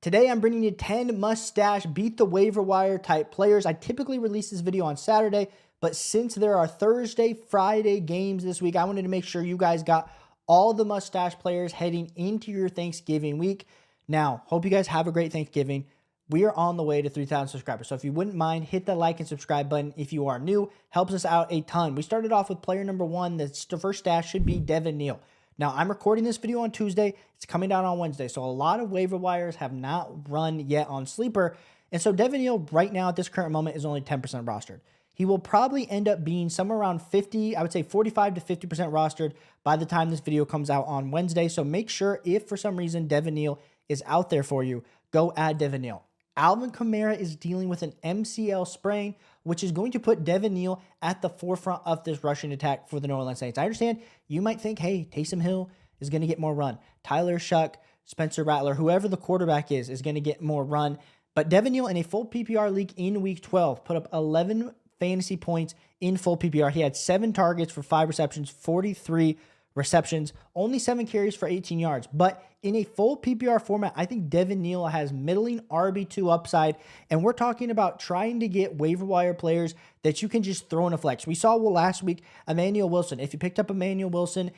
Today, I'm bringing you 10 must-stash, beat the waiver wire type players. I typically release this video on Saturday, but since there are Thursday, Friday games this week, I wanted to make sure you guys got all the must-stash players heading into your Thanksgiving week. Now, hope you guys have a great Thanksgiving. We are on the way to 3,000 subscribers. So if you wouldn't mind, hit the like and subscribe button if you are new. Helps us out a ton. We started off with player number 1. The first stash should be Devin Neal. Now, I'm recording this video on Tuesday. It's coming out on Wednesday. So a lot of waiver wires have not run yet on Sleeper. And so Devin Neal right now at this current moment is only 10% rostered. He will probably end up being somewhere around 50, I would say 45 to 50% rostered by the time this video comes out on Wednesday. So make sure if for some reason Devin Neal is out there for you, go add Devin Neal. Alvin Kamara is dealing with an MCL sprain, which is going to put Devin Neal at the forefront of this rushing attack for the New Orleans Saints. I understand you might think, hey, Taysom Hill is going to get more run. Tyler Shuck, Spencer Rattler, whoever the quarterback is going to get more run. But Devin Neal in a full PPR league in Week 12 put up 11 fantasy points in full PPR. He had 7 targets for 5 receptions, 43 receptions, only 7 carries for 18 yards. But in a full PPR format, I think Devin Neal has middling RB2 upside, and we're talking about trying to get waiver wire players that you can just throw in a flex. We saw last week, Emmanuel Wilson. If you picked up Emmanuel Wilson,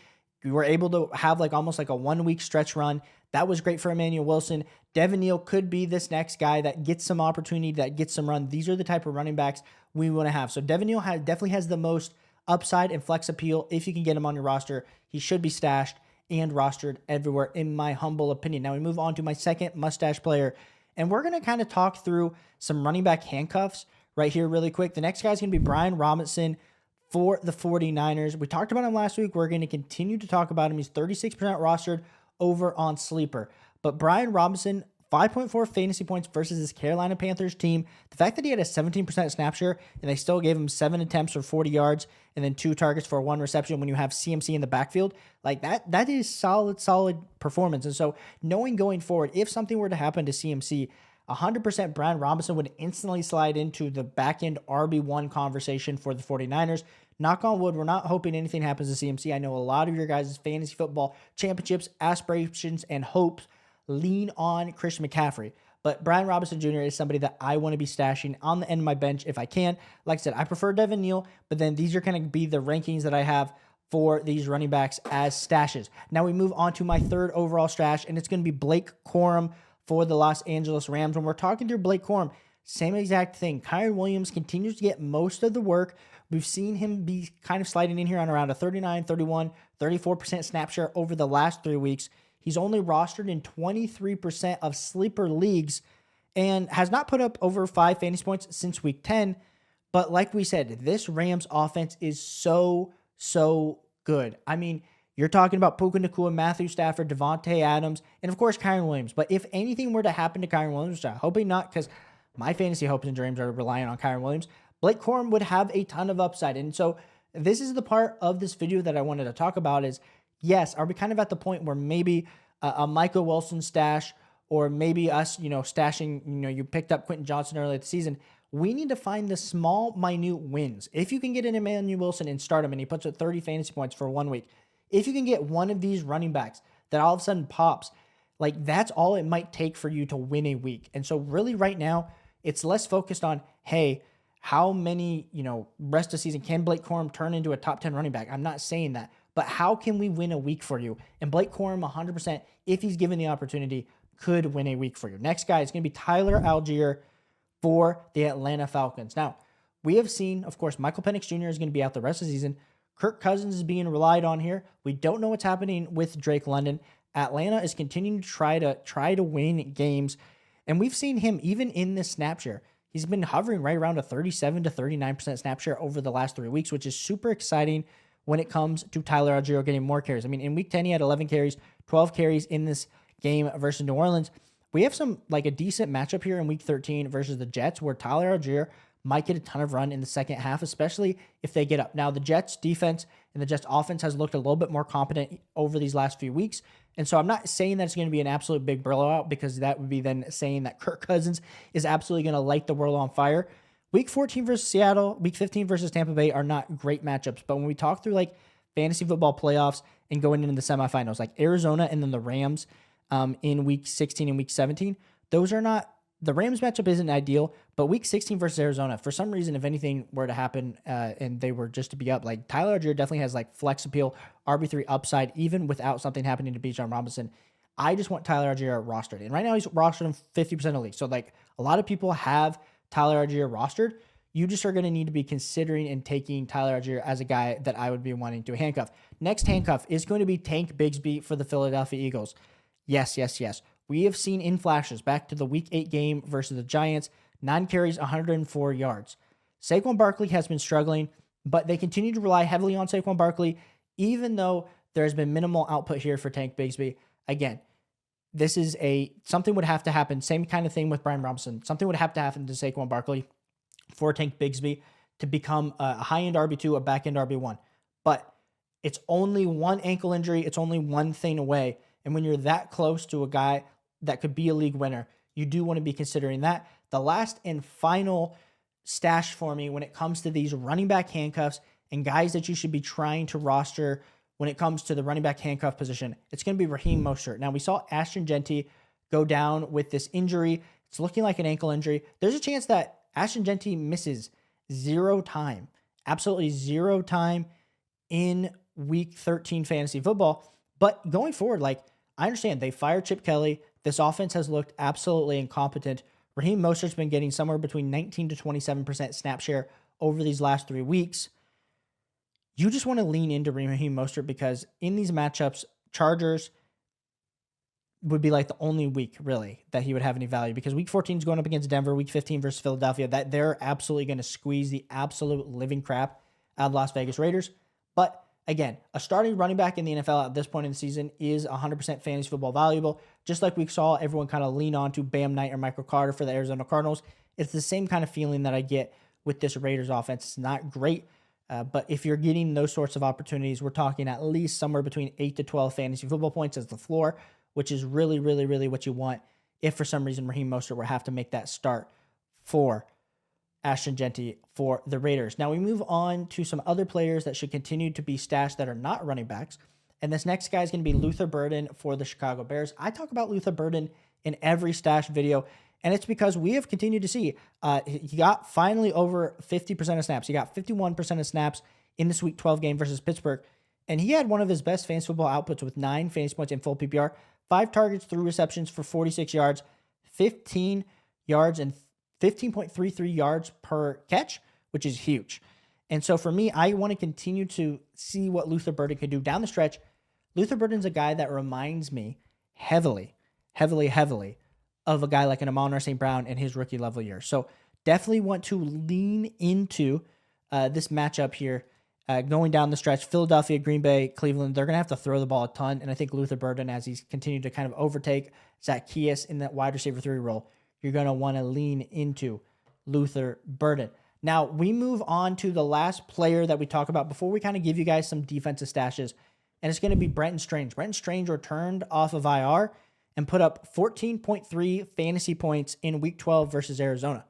you were able to have almost a 1-week stretch run. That was great for Emmanuel Wilson. Devin Neal could be this next guy that gets some opportunity, that gets some run. These are the type of running backs we want to have. So Devin Neal definitely has the most upside and flex appeal. If you can get him on your roster, he should be stashed and rostered everywhere, in my humble opinion. Now we move on to my second mustache player, and we're going to kind of talk through some running back handcuffs right here really quick. The next guy is going to be Brian Robinson for the 49ers. We talked about him last week. We're going to continue to talk about him. He's 36% rostered over on Sleeper. But Brian Robinson, 5.4 fantasy points versus this Carolina Panthers team. The fact that he had a 17% snap share and they still gave him 7 attempts for 40 yards and then 2 targets for 1 reception when you have CMC in the backfield, that is solid performance. And so knowing going forward, if something were to happen to CMC, 100% Brian Robinson would instantly slide into the back-end RB1 conversation for the 49ers. Knock on wood, we're not hoping anything happens to CMC. I know a lot of your guys' fantasy football championships, aspirations, and hopes lean on Christian McCaffrey. But Brian Robinson Jr. is somebody that I want to be stashing on the end of my bench if I can. Like I said, I prefer Devin Neal, but then these are going to be the rankings that I have for these running backs as stashes. Now we move on to my third overall stash, and it's going to be Blake Corum for the Los Angeles Rams. When we're talking through Blake Corum, same exact thing. Kyren Williams continues to get most of the work. We've seen him be kind of sliding in here on around a 39, 31, 34% snap share over the last 3 weeks. He's only rostered in 23% of sleeper leagues and has not put up over 5 fantasy points since week 10. But like we said, this Rams offense is so good. I mean, you're talking about Puka Nacua, Matthew Stafford, Devontae Adams, and of course, Kyren Williams. But if anything were to happen to Kyren Williams, which I'm hoping not, because my fantasy hopes and dreams are relying on Kyren Williams, Blake Corum would have a ton of upside. And so this is the part of this video that I wanted to talk about is, yes, are we kind of at the point where maybe a Michael Wilson stash, or maybe us, stashing, you picked up Quentin Johnson earlier this season. We need to find the small, minute wins. If you can get an Emmanuel Wilson and start him and he puts up 30 fantasy points for 1 week, if you can get one of these running backs that all of a sudden pops, that's all it might take for you to win a week. And so really right now, it's less focused on, hey, how many, rest of the season can Blake Corum turn into a top 10 running back? I'm not saying that, but how can we win a week for you? And Blake Corum, 100%, if he's given the opportunity, could win a week for you. Next guy is going to be Tyler Allgeier for the Atlanta Falcons. Now, we have seen, of course, Michael Penix Jr. is going to be out the rest of the season. Kirk Cousins is being relied on here. We don't know what's happening with Drake London. Atlanta is continuing to try to win games, and we've seen him even in this snap share. He's been hovering right around a 37 to 39% snap share over the last 3 weeks, which is super exciting when it comes to Tyler Allgeier getting more carries. I mean, in week 10, he had 11 carries, 12 carries in this game versus New Orleans. We have a decent matchup here in week 13 versus the Jets, where Tyler Allgeier might get a ton of run in the second half, especially if they get up. Now, the Jets defense and the Jets offense has looked a little bit more competent over these last few weeks. And so I'm not saying that it's going to be an absolute big blowout, because that would be then saying that Kirk Cousins is absolutely going to light the world on fire. Week 14 versus Seattle, week 15 versus Tampa Bay are not great matchups. But when we talk through fantasy football playoffs and going into the semifinals, like Arizona and then the Rams in week 16 and week 17, those are not, the Rams matchup isn't ideal, but week 16 versus Arizona, for some reason, if anything were to happen and they were just to be up, like Tyler Allgeier definitely has like flex appeal, RB3 upside, even without something happening to Bijan Robinson. I just want Tyler Allgeier rostered. And right now he's rostered in 50% of leagues. So like a lot of people have Tyler Allgeier rostered. You just are going to need to be considering and taking Tyler Allgeier as a guy that I would be wanting to handcuff. Next handcuff is going to be Tank Bigsby for the Philadelphia Eagles. Yes. We have seen in flashes back to the week 8 game versus the Giants, 9 carries, 104 yards. Saquon Barkley has been struggling, but they continue to rely heavily on Saquon Barkley, even though there has been minimal output here for Tank Bigsby. Again, this is something would have to happen. Same kind of thing with Brian Robinson. Something would have to happen to Saquon Barkley for Tank Bigsby to become a high-end RB2, a back-end RB1. But it's only one ankle injury. It's only one thing away. And when you're that close to a guy that could be a league winner, you do want to be considering that. The last and final stash for me when it comes to these running back handcuffs and guys that you should be trying to roster when it comes to the running back handcuff position, it's going to be Raheem Mostert. Now, we saw Ashton Genty go down with this injury. It's looking like an ankle injury. There's a chance that Ashton Genty misses absolutely zero time in week 13 fantasy football. But going forward, like, I understand they fired Chip Kelly. This offense has looked absolutely incompetent. Raheem Mostert's been getting somewhere between 19 to 27% snap share over these last 3 weeks. You just want to lean into Raheem Mostert because in these matchups, Chargers would be like the only week really that he would have any value, because week 14 is going up against Denver, week 15 versus Philadelphia, that they're absolutely going to squeeze the absolute living crap out of Las Vegas Raiders. But again, a starting running back in the NFL at this point in the season is 100% fantasy football valuable. Just like we saw everyone kind of lean on to Bam Knight or Michael Carter for the Arizona Cardinals. It's the same kind of feeling that I get with this Raiders offense. It's not great, but if you're getting those sorts of opportunities, we're talking at least somewhere between 8 to 12 fantasy football points as the floor, which is really, really, really what you want if for some reason Raheem Mostert would have to make that start for Ashton Genty for the Raiders. Now we move on to some other players that should continue to be stashed that are not running backs. And this next guy is going to be Luther Burden for the Chicago Bears. I talk about Luther Burden in every stash video, and it's because we have continued to see he got finally over 50% of snaps. He got 51% of snaps in this Week 12 game versus Pittsburgh, and he had one of his best fantasy football outputs with 9 fantasy points in full PPR, 5 targets, 3 receptions for 46 yards, 15 yards, and 15.33 yards per catch, which is huge. And so for me, I want to continue to see what Luther Burden can do down the stretch. Luther Burden's a guy that reminds me heavily of a guy like an Amon-Ra St. Brown in his rookie level year. So definitely want to lean into this matchup here going down the stretch. Philadelphia, Green Bay, Cleveland, they're going to have to throw the ball a ton. And I think Luther Burden, as he's continued to kind of overtake Zacchaeus in that wide receiver 3 role, you're going to want to lean into Luther Burden. Now, we move on to the last player that we talk about before we kind of give you guys some defensive stashes, and it's going to be Brenton Strange. Brenton Strange returned off of IR and put up 14.3 fantasy points in Week 12 versus Arizona.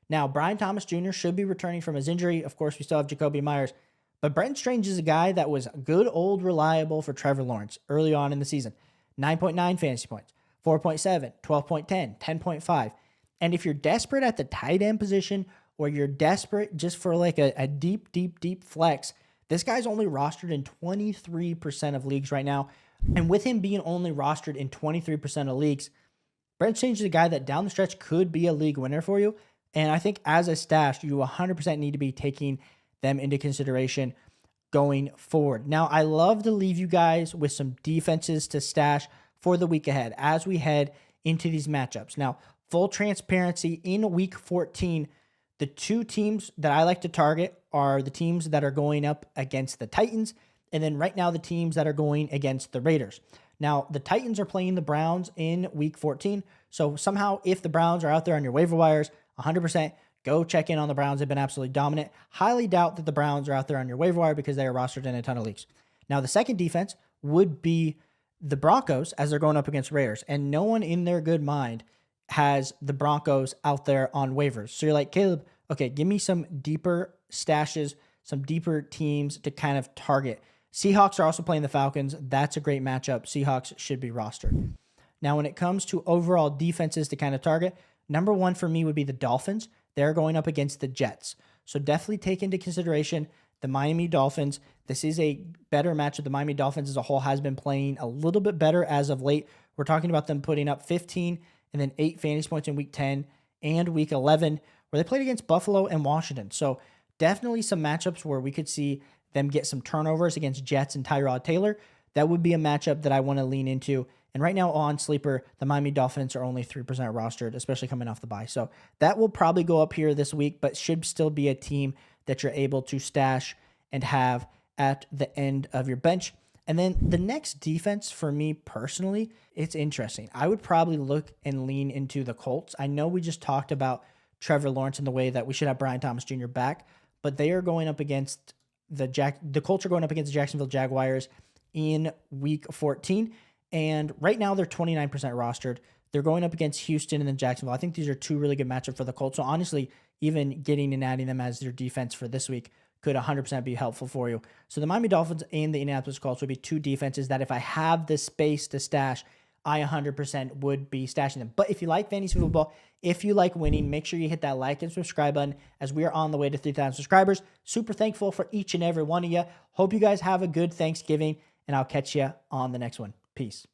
Now, Brian Thomas Jr. should be returning from his injury. Of course, we still have Jacoby Myers, but Brenton Strange is a guy that was good, old, reliable for Trevor Lawrence early on in the season. 9.9 fantasy points. 4.7, 12.10, 10.5. And if you're desperate at the tight end position, or you're desperate just for like a deep flex, this guy's only rostered in 23% of leagues right now. And with him being only rostered in 23% of leagues, Brenton Strange is a guy that down the stretch could be a league winner for you. And I think as a stash, you 100% need to be taking them into consideration going forward. Now, I love to leave you guys with some defenses to stash for the week ahead as we head into these matchups. Now, full transparency, in week 14, the 2 teams that I like to target are the teams that are going up against the Titans, and then right now the teams that are going against the Raiders. Now, the Titans are playing the Browns in week 14, so somehow if the Browns are out there on your waiver wires, 100% go check in on the Browns. They've been absolutely dominant. Highly doubt that the Browns are out there on your waiver wire because they are rostered in a ton of leagues. Now, the second defense would be the Broncos as they're going up against Raiders, and no one in their good mind has the Broncos out there on waivers. So you're like, Caleb, okay, give me some deeper stashes, some deeper teams to kind of target. Seahawks are also playing the Falcons. That's a great matchup. Seahawks should be rostered. Now, when it comes to overall defenses to kind of target, number one for me would be the Dolphins. They're going up against the Jets. So definitely take into consideration the Miami Dolphins. This is a better matchup. The Miami Dolphins as a whole has been playing a little bit better as of late. We're talking about them putting up 15 and then 8 fantasy points in week 10 and week 11, where they played against Buffalo and Washington. So definitely some matchups where we could see them get some turnovers against Jets and Tyrod Taylor. That would be a matchup that I want to lean into. And right now on Sleeper, the Miami Dolphins are only 3% rostered, especially coming off the bye. So that will probably go up here this week, but should still be a team that you're able to stash and have at the end of your bench. And then the next defense for me personally, it's interesting. I would probably look and lean into the Colts. I know we just talked about Trevor Lawrence in the way that we should have Brian Thomas Jr. back, but they are going up against the Colts are going up against the Jacksonville Jaguars in week 14. And right now they're 29% rostered. They're going up against Houston and then Jacksonville. I think these are two really good matchups for the Colts. So honestly, even getting and adding them as your defense for this week could 100% be helpful for you. So the Miami Dolphins and the Indianapolis Colts would be two defenses that if I have the space to stash, I 100% would be stashing them. But if you like fantasy football, if you like winning, make sure you hit that like and subscribe button as we are on the way to 3,000 subscribers. Super thankful for each and every one of you. Hope you guys have a good Thanksgiving, and I'll catch you on the next one. Peace.